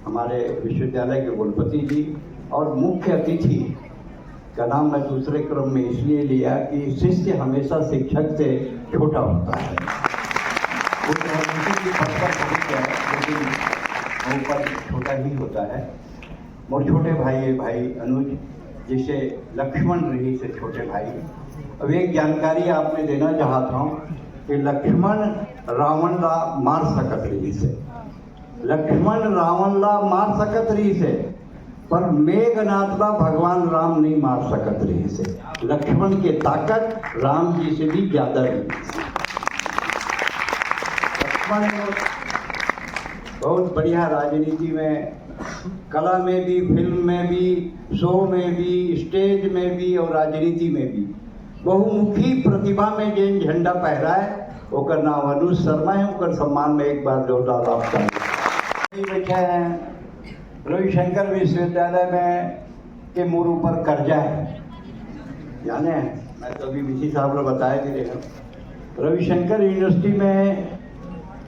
हमारे विश्वविद्यालय के कुलपति जी और मुख्य अतिथि का नाम मैं दूसरे क्रम में इसलिए लिया कि शिष्य हमेशा शिक्षक से छोटा होता है। वो तो की पद पर पहुँच गया लेकिन वो पद छोटा ही होता है। और छोटे भाई अनुज जिसे लक्ष्मण रही से छोटे भाई। अब एक जानकारी आपने देना चाहता हूँ कि लक्ष्मण रावण ला मार सकत रही से, लक्ष्मण रावण ला मार सकत रही से, पर मेघनाथ ला भगवान राम नहीं मार सकत रही से। लक्ष्मण की ताकत राम जी से भी ज्यादा रही। लक्ष्मण बहुत बढ़िया राजनीति में, कला में भी, फिल्म में भी, शो में भी, स्टेज में भी और राजनीति में भी बहुमुखी प्रतिभा में जिन झंडा पहरा है ओकर नाम अनुज शर्मा है। ओकर सम्मान में एक बार जोरदार आपका बैठे हैं। रविशंकर विश्वविद्यालय में के मोर ऊपर कर्जा है, जाने मैं तो अभी विशी साहब ने बताया कि रविशंकर यूनिवर्सिटी में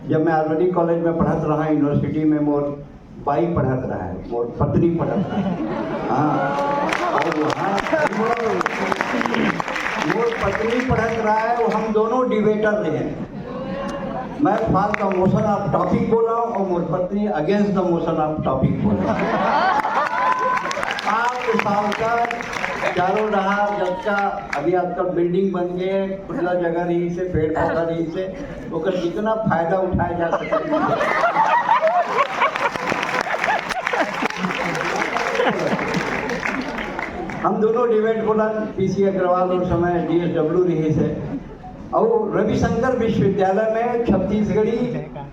जब मैं आरवडी कॉलेज में पढ़त रहा, यूनिवर्सिटी में मोर बाई पढ़त रहा है, मोर पत्नी पढ़त रहा है। हाँ, और वहाँ मोर पत्नी पढ़त रहा है, वो हम दोनों डिबेटर रहे हैं। मैं for the motion of topic बोला हूँ और मोर पत्नी against the motion of topic बोला। आप साल का चारों रहा जब का अभी आजकल बिल्डिंग बन गए, खुला जगह रही से, पेड़ पौधा रही से, ओकर जितना फायदा उठाया जा सके। हम दोनों डिबेट बोला, पीसी अग्रवाल और समय DSW रही से। और रविशंकर विश्वविद्यालय में छत्तीसगढ़ी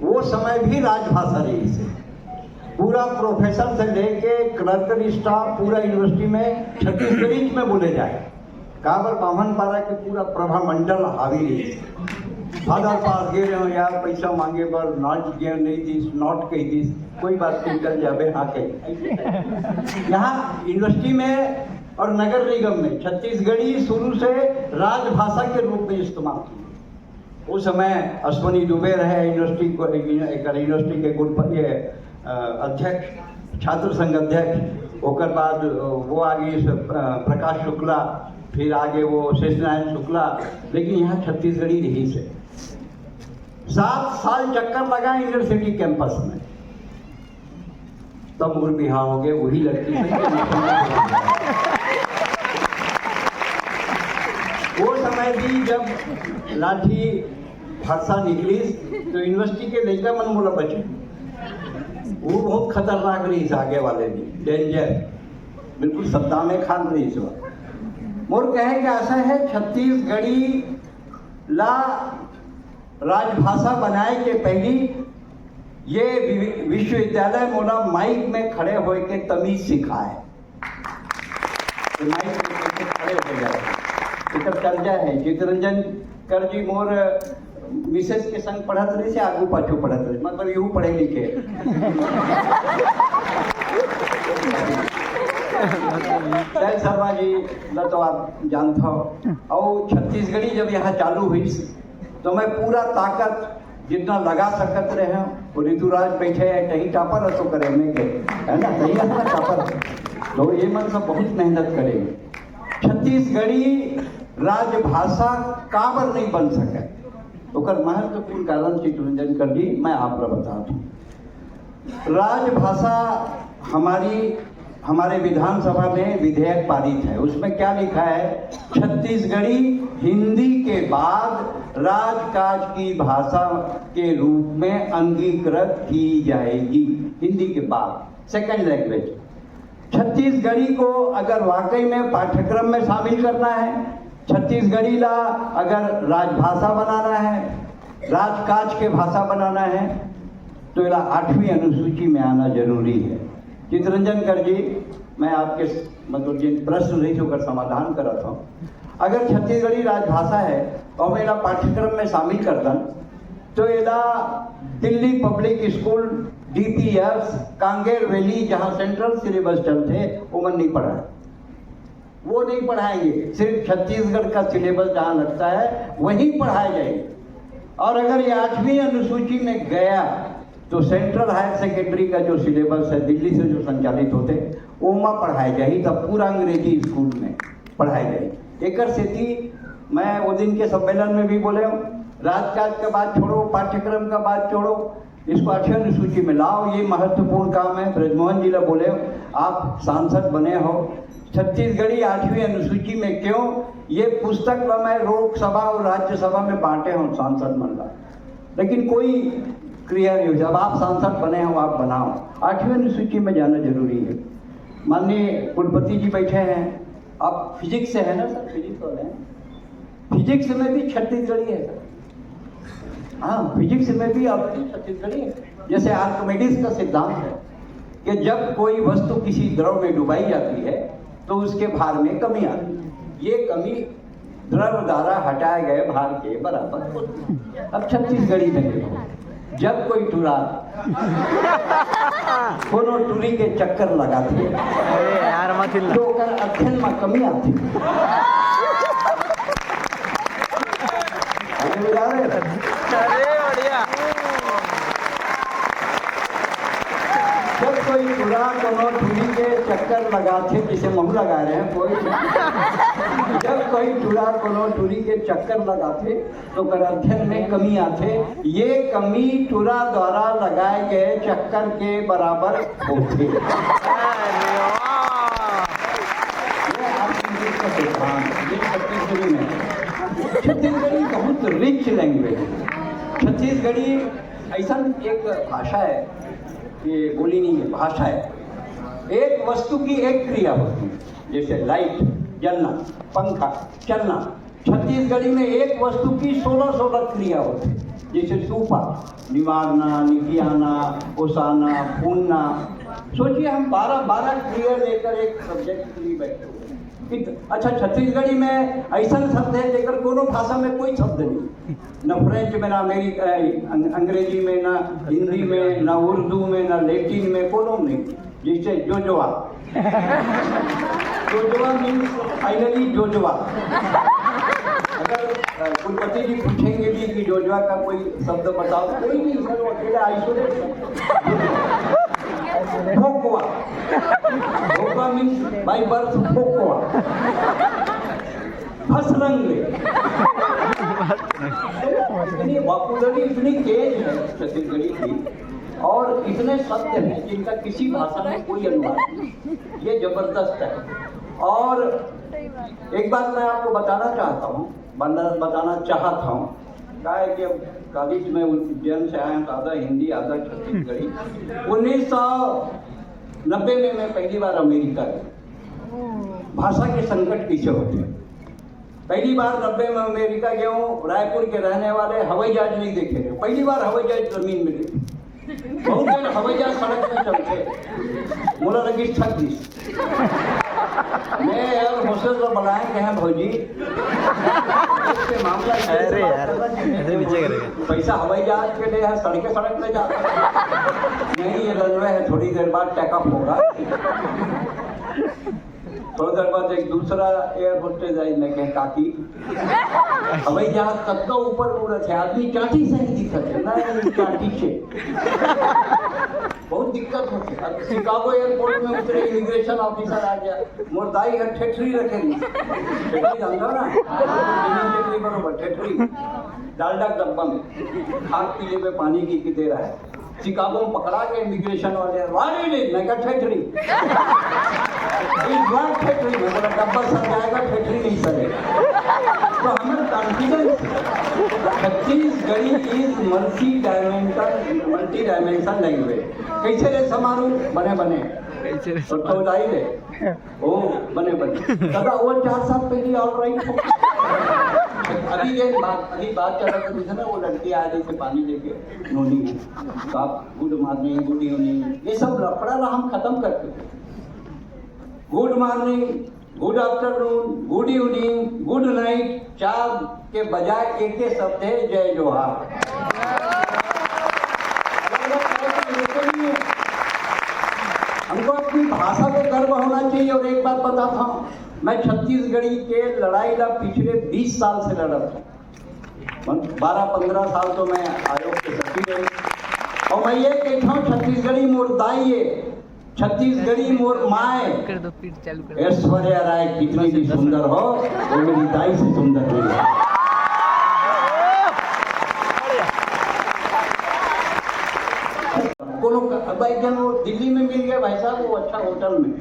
वो समय भी राजभाषा रही से। पूरा प्रोफेसर से लेके क्लर्कल स्टाफ पूरा यूनिवर्सिटी में छत्तीसगढ़ी में बोले जाए। काबर बामन पारा के पूरा प्रभा मंडल हावी रही। फादर पास गे रहे हो यार, पैसा मांगे पर नॉट गे नहीं दिस, नॉट कही दिस, कोई बात नहीं कर जाबे हाँ कही। यहाँ यूनिवर्सिटी में और नगर निगम में छत्तीसगढ़ी शुरू से राजभाषा के रूप में इस्तेमाल की। उस समय अश्वनी दुबे रहे यूनिवर्सिटी के कुलपति अध्यक्ष, छात्र संघ अध्यक्ष। ओकर बाद वो आगे प्रकाश शुक्ला, फिर आगे वो शेषनारायण शुक्ला, लेकिन यहाँ छत्तीसगढ़ी रही से। 7 साल चक्कर लगा यूनिवर्सिटी कैंपस में, तब मोर बिहार हो गए वही लड़की से। वो समय भी जब लाठी भाषा निकली तो यूनिवर्सिटी के लड़का मन मोला बचे, वो बहुत खतरनाक रही से, आगे वाले भी डेंजर, बिल्कुल सप्ताह में खान रही इस वक्त। मोर कहे कि ऐसा है छत्तीसगढ़ी ला राजभाषा बनाए के पहली ये विश्वविद्यालय मोला माइक में खड़े होए के तमीज सिखाए। माइक में खड़े हो जाए इतर कर्जा है। चितरंजन कर जी मोर मिसेस के संग पढ़त रही से, आगू पाछू पढ़त रही, मतलब यूं पढ़े लिखे। शर्मा जी न तो आप जानते हो। और छत्तीसगढ़ी जब यहाँ चालू हुई तो मैं पूरा ताकत जितना लगा सकत रहे हैं, वो ऋतुराज बैठे है कहीं टापर तो करे में के है ना, नहीं अपना टापर, तो ये मन सब बहुत मेहनत करेंगे। छत्तीसगढ़ी राजभाषा काबर नहीं बन सके, ओकर महत्वपूर्ण कारण चितरंजन कर दी मैं आप बता दूं। राजभाषा हमारे विधानसभा में विधेयक पारित है, उसमें क्या लिखा है, छत्तीसगढ़ी हिंदी के बाद राजकाज की भाषा के रूप में अंगीकृत की जाएगी। हिंदी के बाद सेकंड लैंग्वेज छत्तीसगढ़ी को अगर वाकई में पाठ्यक्रम में शामिल करना है, छत्तीसगढ़ी ला अगर राजभाषा बनाना है, राजकाज के भाषा बनाना है, तो इला 8वीं अनुसूची में आना जरूरी है। चितरंजन कर जी, मैं आपके मतलब जिन प्रश्न रही होकर समाधान कर रहा था, अगर छत्तीसगढ़ी राजभाषा है और मैं इला पाठ्यक्रम में शामिल करता तो इला Delhi public school DPS Kanger valley जहाँ सेंट्रल सिलेबस चलते वो मन नहीं पढ़ा, वो नहीं पढ़ाएंगे, सिर्फ छत्तीसगढ़ का सिलेबस जहाँ लगता है वहीं पढ़ाया जाएगा। और अगर ये 8वीं अनुसूची में गया तो सेंट्रल हायर सेकेंडरी का जो सिलेबस है दिल्ली से जो संचालित होते ओमा पढ़ाई जाए, तब पूरा अंग्रेजी स्कूल में पढ़ाई जाए। एक सेठी मैं वो दिन के सम्मेलन में भी बोले हूँ, राजकाज का बात छोड़ो, पाठ्यक्रम का बात छोड़ो, इसको 8वीं अनुसूची में लाओ, ये महत्वपूर्ण काम है। ब्रजमोहन जी ने बोले हो आप सांसद बने हो, छत्तीसगढ़ी 8वीं अनुसूची में क्यों? ये पुस्तक मैं लोकसभा और राज्यसभा में बांटे हूँ सांसद बन रहा, लेकिन कोई क्रिया नहीं हो। जब आप सांसद बने हो आप बनाओ, 8वीं अनुसूची में जाना जरूरी है। माननीय कुलपति जी बैठे हैं, आप फिजिक्स से है ना सर? फिजिक्स वाले हैं, फिजिक्स में भी छत्तीसगढ़ी है सर। हाँ, फिजिक्स में भी आपकी छत्तीसगढ़ी है। जैसे आर्किमिडीज का सिद्धांत है कि जब कोई वस्तु किसी द्रव में डुबाई जाती है तो उसके भार में कमी आती है, ये कमी द्रव द्वारा हटाए गए भार के बराबर होती है। अब छत्तीसगढ़ी में देखो, जब कोई टुरा कोनो टूरी के चक्कर लगाती है तो अध्ययन में कमी आती है। जब कोई टुरा कोनो टूरी के चक्कर लगाते, जैसे महू लगा रहे हैं कोई, जब कोई टुरा कोनो टूरी के चक्कर लगाते तो कर अध्ययन में कमी आते। ये कमी टुरा द्वारा लगाए गए चक्कर के बराबर होती है। छत्तीसगढ़ी में, छत्तीसगढ़ी बहुत रिच लैंग्वेज है। छत्तीसगढ़ी ऐसा एक भाषा है, ये बोली नहीं है, भाषा है। एक वस्तु की एक क्रिया होती है, जैसे लाइट जलना, पंखा चलना। छत्तीसगढ़ी में एक वस्तु की 16 क्रिया होती है, जैसे सूपा, निवारना, निकियाना, ओसाना, फूलना। सोचिए हम 12 क्रिया लेकर एक सब्जेक्ट के लिए बैठे हुए। अच्छा, छत्तीसगढ़ी में ऐसा शब्द है जेकर कोनो भाषा में कोई शब्द नहीं, न फ्रेंच में, ना अंग्रेजी में, ना हिंदी में, ना उर्दू में, ना लैटिन में, कोनो नहीं। जैसे जोजवा, जोजवा मीन्स फाइनली जोजवा। अगर कुलपति जी पूछेंगे भी कि जोजवा का कोई शब्द बताओ, कोई नहीं सर, वो अकेला आइसोलेट। फोकवा, फोकवा मीन्स बाय बर्थ फोकवा। फसरंगे, इतनी पॉपुलरी, इतनी तेज है छत्तीसगढ़ी की, और इतने शब्द हैं जिनका किसी भाषा में कोई अनुवाद नहीं। ये जबरदस्त है। और एक बात मैं आपको बताना चाहता हूँ, बताना चाहता हूँ, क्या है कि अब कॉलेज में उज्जैन से आए तो आधा हिंदी आधा छत्तीसगढ़ी। 1990 में मैं पहली बार अमेरिका गया। भाषा के संकट कैसे होते हैं? पहली बार 90 में अमेरिका गया हूँ। रायपुर के रहने वाले हवाई जहाज नहीं देखे थे, पहली बार हवाई जहाज जमीन में देखे। बहुत जन हवाई जहाज सड़क में चलते, मोला लगी 36। मैं यार होस्टल तो बुलाए के हैं भौजी, मामला अरे यार ऐसे पीछे करेगा। पैसा हवाई जहाज के लिए है, सड़क में जाता नहीं, ये रनवे है, थोड़ी देर बाद टेकअप होगा। थोड़ी देर बाद एक दूसरा एयरपोर्ट पे जाए, मैं कहें काकी हवाई जहाज कत्ता ऊपर उड़त है, आदमी चाटी से ही दिखत है ना, चाटी से बहुत दिक्कत होती है। शिकागो एयरपोर्ट में उतरे, इमिग्रेशन ऑफिसर आ गया, मुर्दाई है ठेठरी रखेंगे, ठेठरी जानता ना, ठेठरी बरोबर, ठेठरी डालडा डब्बा में खाद पीले में पानी की दे रहा है। शिकागो में पकड़ा के इमिग्रेशन वाले, वाली नहीं, मैं क्या ठेठरी, ठेठरी में बोला डब्बा सर जाएगा, ठेठरी नहीं सरेगा। तो हमें confidence, Chhattisgarhi is multi dimension language. कैसे रे समारू बने तो जाई रे ओ बने दादा वो 4 साल पहले ऑलराइट हो। अभी बात चल रही थी ना, वो लड़की आ रही थी पानी लेके, नोनी आप गुड मॉर्निंग, गुड इवनिंग, ये सब लफड़ा हम खत्म करते थे। Good morning, good afternoon, good evening, good night, 4 के बजाय एक ही शब्द है जय जोहार। हमको अपनी भाषा पे गर्व होना चाहिए। और एक बात बताता हूँ, मैं छत्तीसगढ़ी के लड़ाई ला पिछले 20 साल से लड़ा था। 12-15 साल तो मैं आयोग के सचिव रही, और मैं ये कहता हूँ छत्तीसगढ़ी मोर दाइए, छत्तीसगढ़ी मोर माए। कर दो पीठ चालू कर दो। ऐश्वर्या राय कितनी भी सुंदर हो, वो मेरी दाई से सुंदर नहीं है। कोनो भाई जन वो दिल्ली में मिल गया भाई साहब, वो अच्छा होटल में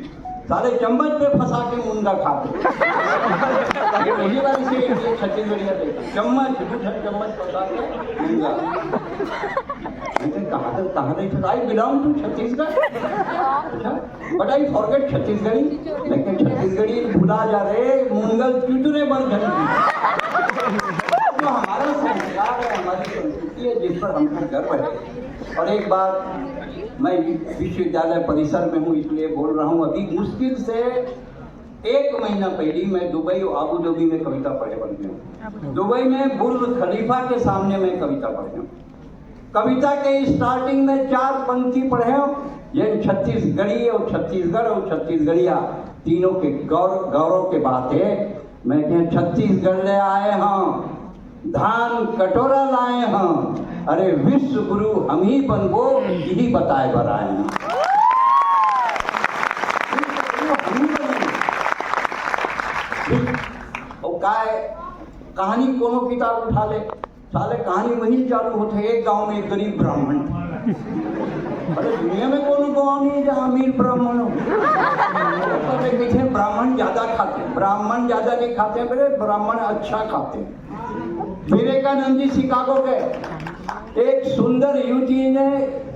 सारे चम्मच पे फंसा के मुंडा खाते। ये पहली बार इसे ये छत्तीसगढ़िया देखा, चम्मच चम्मच फंसा के मुंडा। कहाँ नहीं, I belong to Chhattisgarh, but I forget Chhattisgarhi. लेकिन छत्तीसगढ़ी भुला जा रहे, मुंगल चुटने बन गए। जो हमारा संस्कार है, हमारी संस्कृति है, जिस पर हमको गर्व है। और एक बात, मैं विश्वविद्यालय परिसर में हूँ इसलिए बोल रहा हूँ, अभी मुश्किल से 1 महीना पहले मैं दुबई और आबू धाबी में कविता पढ़े बन गया। दुबई में बुर्ज खलीफा के सामने मैं कविता पढ़े हूँ। कविता के स्टार्टिंग में 4 पंक्ति पढ़े हूँ। ये छत्तीसगढ़ी और छत्तीसगढ़ और छत्तीसगढ़िया तीनों के गौरव के बात है। मैं क्या छत्तीसगढ़ ले आए हैं, धान कटोरा लाए हैं, अरे विश्व गुरु हम ही बनबो, यही बताए बराए हैं। और कहानी कोनो किताब उठा ले, साले कहानी वही चालू होते। एक गांव में एक गरीब ब्राह्मण था। अरे दुनिया में कोनो गांव नहीं जहाँ अमीर ब्राह्मण हो। पीछे ब्राह्मण ज्यादा खाते हैं, ब्राह्मण ज्यादा नहीं खाते हैं, बड़े ब्राह्मण अच्छा खाते हैं। विवेकानंद जी शिकागो गए, एक सुंदर युवती ने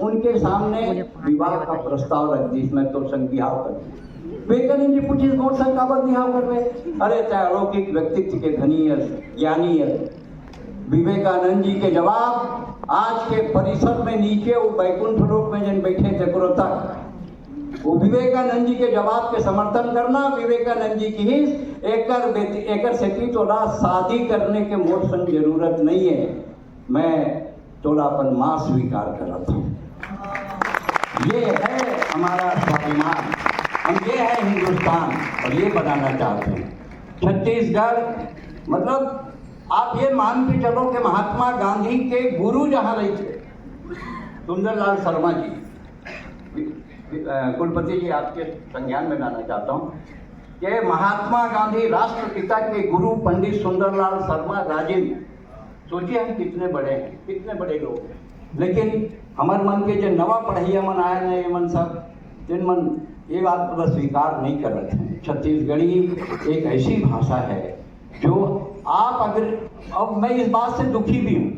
उनके सामने विवाह का प्रस्ताव रख दी, इसमें तो संग विवाह कर। विवेकानंद जी पूछे कौन सा काबर विवाह कर रहे? अरे अलौकिक व्यक्तित्व के धनी है, ज्ञानी है। विवेकानंद जी के जवाब, आज के परिसर में नीचे वो बैकुंठ लोक में जन बैठे थे गुरु तक, वो विवेकानंद जी के जवाब के समर्थन करना। विवेकानंद जी की ही एकर से की तोला शादी करने के मोर संग जरूरत नहीं है, मैं तोलापन मां स्वीकार करता हूँ। ये है हमारा स्वाभिमान, हम ये है हिंदुस्तान और ये बनाना चाहते हैं। छत्तीसगढ़ मतलब आप ये मान के चलो कि महात्मा गांधी के गुरु जहाँ रहे थे सुंदरलाल शर्मा जी, कुलपति जी आपके संज्ञान में लाना चाहता हूँ कि महात्मा गांधी राष्ट्रपिता के गुरु पंडित सुंदरलाल शर्मा राजेंद्र, सोचिए हम कितने बड़े हैं, कितने बड़े लोग हैं। लेकिन हमारे मन के जो नवा पढ़ैया मन आए ना, ये मन सब जिन मन ये बात पूरा स्वीकार नहीं कर रहे हैं। छत्तीसगढ़ी एक ऐसी भाषा है जो आप अगर, अब मैं इस बात से दुखी भी हूँ,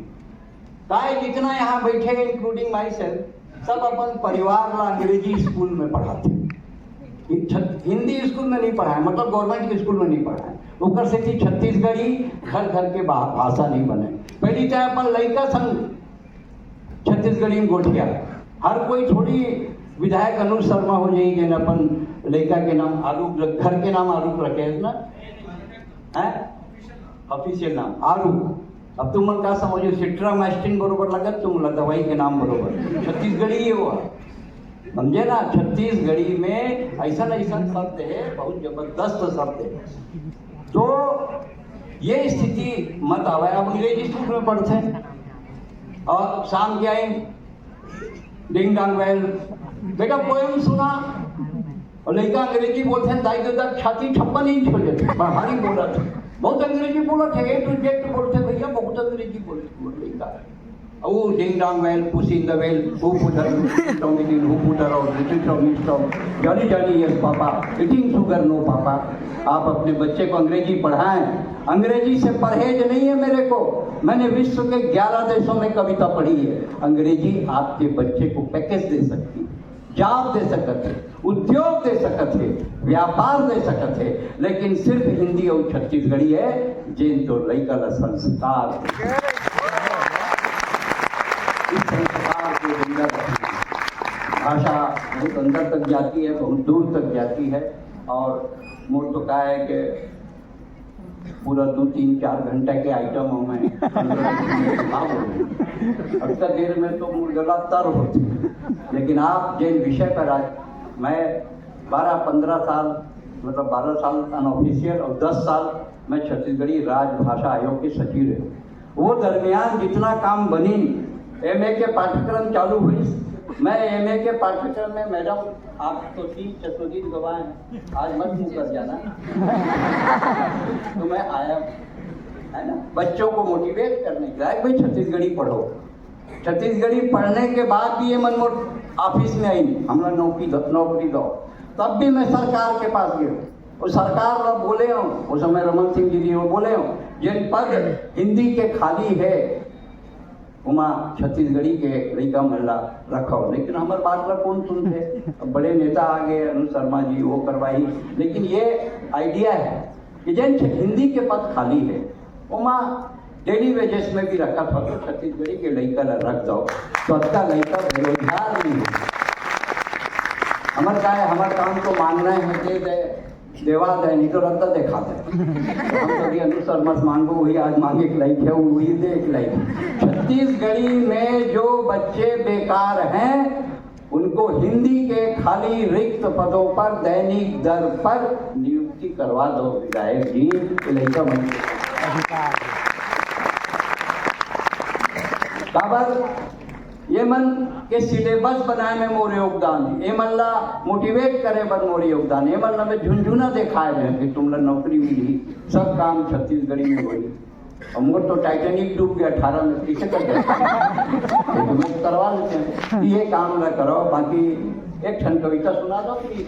चाहे जितना यहाँ बैठे इंक्लूडिंग माई सेल्फ, सब अपन परिवार ला अंग्रेजी स्कूल में पढ़ाते, हिंदी स्कूल में नहीं पढ़ाए, मतलब गवर्नमेंट के स्कूल में नहीं पढ़ाए। ऊपर से थी छत्तीसगढ़ी घर घर के भाषा नहीं बने। पहली चाहे अपन लड़का संग छत्तीसगढ़ी में गोठिया, हर कोई थोड़ी विधायक अनुज शर्मा हो जाएगी जन अपन लड़का के नाम आलू, घर के नाम आलू रखे है ना, है ऑफिशियल नाम आलू। अब तुम मन का समझो सिट्रामाइसिन बरोबर लगत, तुम दवाई के नाम बरोबर छत्तीसगढ़ी ही हुआ, समझे ना। छत्तीसगढ़ी में ऐसा शब्द है, बहुत जबरदस्त शब्द है। तो ये स्थिति मत आवे। अब अंग्रेजी स्कूल में पढ़ते हैं और शाम के आए डिंग डांग बेल, बेटा पोएम सुना, और लड़का अंग्रेजी बोलते हैं, दाई दादा छाती 56 इंच हो जाती, भारी बोला था, बहुत अंग्रेजी बोला था, ए टू जेड बोलते भैया, बहुत अंग्रेजी बोलते लड़का। वो ding dong well, pussy in the well, who put her Tom in, who put her out, little Tom is Tom, jolly jolly yes papa, eating sugar no papa. आप अपने बच्चे को अंग्रेजी पढ़ाएं। अंग्रेजी से परहेज नहीं है मेरे को, मैंने विश्व के 11 देशों में कविता पढ़ी है। अंग्रेजी आपके बच्चे को पैकेज दे सकती है, जॉब दे सकते है, उद्योग दे सकते है, व्यापार दे सकते है, लेकिन सिर्फ हिंदी और छत्तीसगढ़ी है जिन तो लड़का का संस्कार, इस संस्कार के अंदर भाषा बहुत अंदर तक जाती है, बहुत दूर तक जाती है। और मोर तो कहा है कि पूरा 2-3-4 घंटे के आइटम हो मैं अक्सर देर में तो मुझे लगातार होती, लेकिन आप जिन विषय पर आज मैं 12-15 साल, मतलब 12 साल अनऑफिशियल और 10 साल मैं छत्तीसगढ़ी राजभाषा आयोग के सचिव रहे। वो दरमियान जितना काम बनी एमए के पाठ्यक्रम चालू हुई। मैं एमए के पाठ्यक्रम में, मैडम आप तो 30-40 गवाह हैं, आज मत मुँह कर जाना तो मैं आया, है ना, बच्चों को मोटिवेट करने के लिए भाई छत्तीसगढ़ी पढ़ो। छत्तीसगढ़ी पढ़ने के बाद भी ये मनमोट ऑफिस में आई नहीं, हमारा नौकरी दो। तब भी मैं सरकार के पास गया और सरकार लोग बोले हो, उस समय रमन सिंह जी वो बोले हो, जिन पद हिंदी के खाली है उमा छत्तीसगढ़ी के लड़का महिला रखो। लेकिन हमारे बात का कौन सुनते? अब बड़े नेता आ गए, अनु शर्मा जी वो करवाई। लेकिन ये आइडिया है कि जिन हिंदी के पद खाली है उमा डेली वेजेस में भी रखा था, तो छत्तीसगढ़ी के लड़का रख दो, तो अच्छा लड़का बेरोजगार नहीं है। हमारे का है, हमारे काम को मानना है दे देवा दे, नहीं तो रद्दा दिखा दे। हम कभी अनुसार मत मांगो, वही आज मांगे एक लाइक है, वही दे एक लाइक। छत्तीसगढ़ी में जो बच्चे बेकार हैं उनको हिंदी के खाली रिक्त पदों पर दैनिक दर पर नियुक्ति करवा दो विधायक जी, लड़का मन ये मन के सिलेबस बनाए में मोर योगदान है, ये मन ला मोटिवेट करे बर मोर योगदान है, ये मन ला में झुंझुना दिखाए है कि तुम ला नौकरी मिली, सब काम छत्तीसगढ़ी में हुई। और मोर तो टाइटेनिक डूब गया 18 में, किसे कर दिया तो करवा लेते हैं, ये काम ना करो। बाकी एक क्षण कविता सुना दो प्लीज।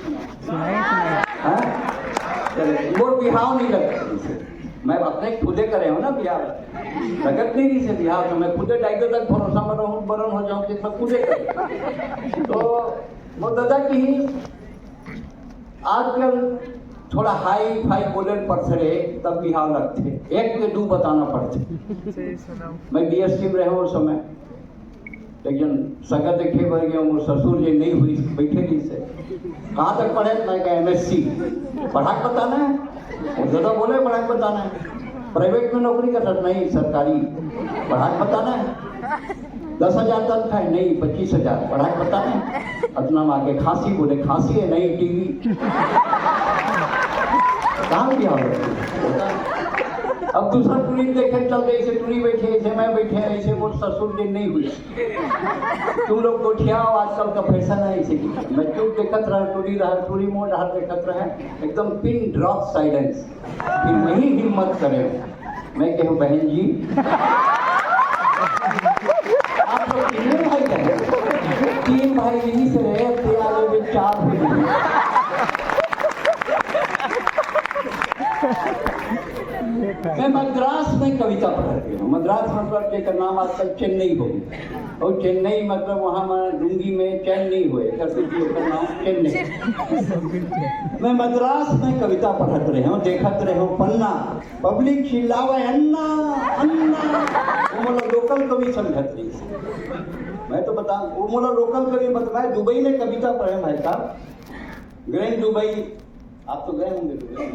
मोर बिहाव नहीं लगता, मैं अपने खुदे करे हूँ ना बिहार, लगत नहीं रही से बिहार, तो मैं खुदे डाइगर तक भरोसा में रहूँ, बरन हो जाऊँ कि मैं खुदे करे। तो वो दादा की आजकल थोड़ा हाई फाई बोले पड़ते तब बिहार लगते, एक के दो बताना पड़ते। मैं बीएससी में रहा उस समय, लेकिन सगा देखे बढ़ गया, वो ससुर जी नहीं हुई बैठे नहीं से कहाँ तक पढ़े, मैं कहा MSc पढ़ाक बताना है, और ज़्यादा बोले पढ़ाक बताना है, प्राइवेट में नौकरी करना नहीं, सरकारी पढ़ाक बताना है, 10,000 तनख्वाह है नहीं, 25,000 पढ़ाक बताना है। अपना आगे खांसी बोले, खांसी है नहीं, टीवी कहाँ भी आओ। अब दूसरा टूरी देखे चलते, ऐसे टूरी बैठे, ऐसे मैं बैठे, ऐसे वो ससुर दिन नहीं हुई। तुम लोग गोठियाओ, आजकल का फैशन है ऐसे की, मैं चुप देखत रहा, टूरी मोड़ हाथ देखत रहे, एकदम पिन ड्रॉप साइलेंस, फिर नहीं हिम्मत करे। मैं कहूँ बहन जी आप लोग तीन भाई रहे, 3 भाई यहीं से रहे, 4 हुए। मैं मद्रास में कविता पढ़ रही हूँ। मद्रास मतलब के नाम आजकल चेन्नई हो गया, और चेन्नई मतलब वहाँ डूंगी में चैन नहीं हुए, नाम चेन्नई। मैं मद्रास में कविता पढ़त रहे हूँ, देखत रहे हूँ पन्ना, पब्लिक चिल्लावे अन्ना अन्ना, वो मोला लोकल कवि समझत रही। मैं तो बता, वो मोला लोकल कवि बताए, दुबई में कविता पढ़े भाई साहब, ग्रैंड दुबई, आप तो गए होंगे दुबई,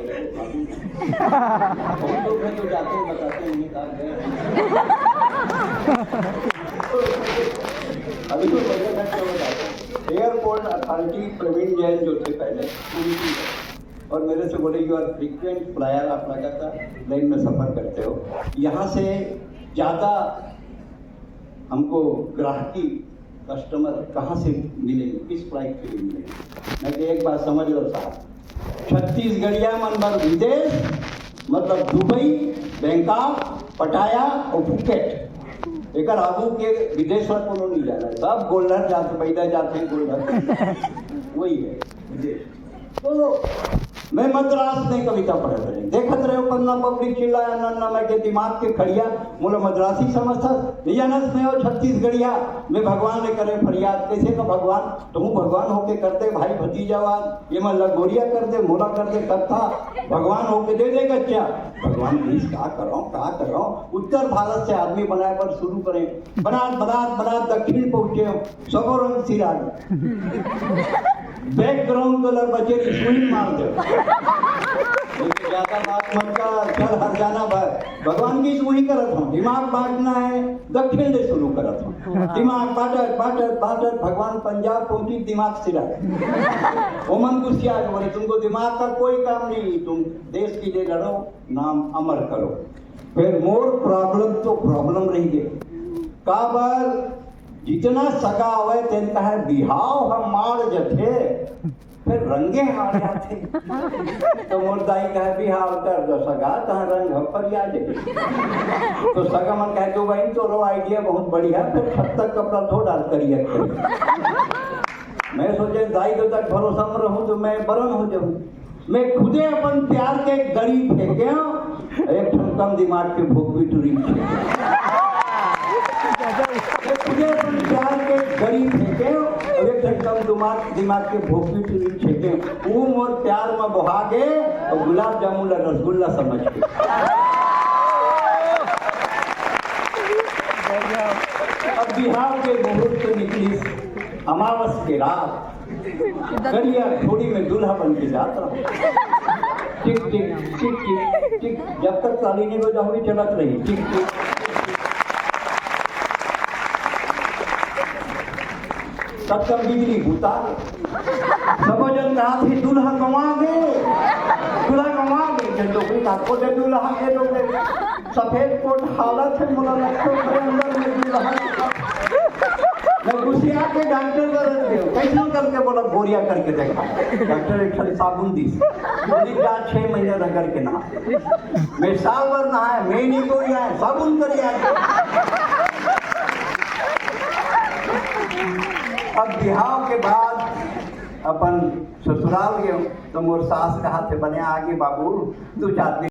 बहुत लोग हैं तो जाते हैं, बताते हैं नहीं आप गए। अभी तो एयरपोर्ट अथॉरिटी प्रवीण जैन जो थे पहले, और मेरे से बोले यू आर फ्रीक्वेंट फ्लायर, आप लगातार लाइन में सफर करते हो, यहाँ से ज़्यादा हमको ग्राहकी कस्टमर कहाँ से मिलेंगे, किस फ्लाइट के लिए मिलेंगे। मैं एक बात समझ लो साहब, छत्तीसगढ़िया मतलब विदेश, मतलब दुबई, बैंकॉक, पटाया और फुकेट, एक आगू के विदेश में कोनो नहीं जाना, सब गोल्डन जाते, पैदा जाते हैं गोल्डन, वही है विदेश। तो मैं मद्रास में कविता पढ़ रहे, देखत रहे पन्ना, पब्लिक चिल्लाया नन्ना, मैं के दिमाग के खड़िया, मोला मद्रासी समझता जानस में, और छत्तीसगढ़िया में भगवान ने करे फरियाद, कैसे का भगवान, तुम भगवान होके करते भाई भतीजावाद, ये मैं लगोरिया कर दे, मोला कर दे कथा, भगवान होके दे दे कच्चा, भगवान प्लीज क्या कर रहा हूँ। उत्तर भारत से आदमी बनाए पर शुरू करें, बनात दक्षिण पहुंचे, सबो रंग सिरा बैकग्राउंड कलर बचे स्विंग मार दो, ज्यादा बात मत कर, चल हर जाना भगवान की वही करत हूँ, दिमाग बांटना है दक्षिण से शुरू करत हूँ, दिमाग बांटत भगवान पंजाब पहुंची, दिमाग सिरा ओमन गुस्सिया बोले तुमको दिमाग का कोई काम नहीं, तुम देश के लिए लड़ो, नाम अमर करो। फिर मोर प्रॉब्लम तो प्रॉब्लम रही है, काबर जितना सगा आवे तेन कहे बिहाव हम मार जथे फिर रंगे हार जाते। तो मोर दाई कहे बिहाव कर दो सगा तहाँ रंग हपर आ जाए। तो सगा मन कहे तो बहन तो रो आइडिया बहुत बढ़िया, फिर छत तक कपड़ा धो डाल करिए। मैं सोचे दाई को तक भरोसा में रहूं तो मैं बरन हो जाऊं। मैं खुदे अपन प्यार के गड़ी फेंके एक कम दिमाग के भूख भी टूरी खुदे अपन प्यार के गड़ी फेंके एक कम दिमाग के भूख भी टूरी फेंके। वो मोर प्यार में बहा के और गुलाब जामुन रसगुल्ला समझ के। अब बिहार के मुहूर्त निकली अमावस के रात, गलिया थोड़ी में दूल्हा बन के जाता। टिक टिक टिक टिक टिक, जब तक ताली नहीं बजा हुई चलत रही। टिक टिक तब तक बिजली भूता। सब जन कहा थी दूल्हा गंवा गए, दूल्हा गंवा गए। लोग को दे दूल्हा के लोग सफेद कोट हालत है मोला लगता है अंदर में दूल्हा। मैं गुस्सिया के डॉक्टर कैसे करके बोला बोरिया करके देखा। डॉक्टर एक खाली साबुन दी 6 महीने रगड़ के नहा। मैं साल भर नहाया, मैं नहीं बोरिया है साबुन करिया। अब बिहाव के बाद अपन ससुराल गए तो मोर सास कहा थे बने आगे बाबू 2-4 दिन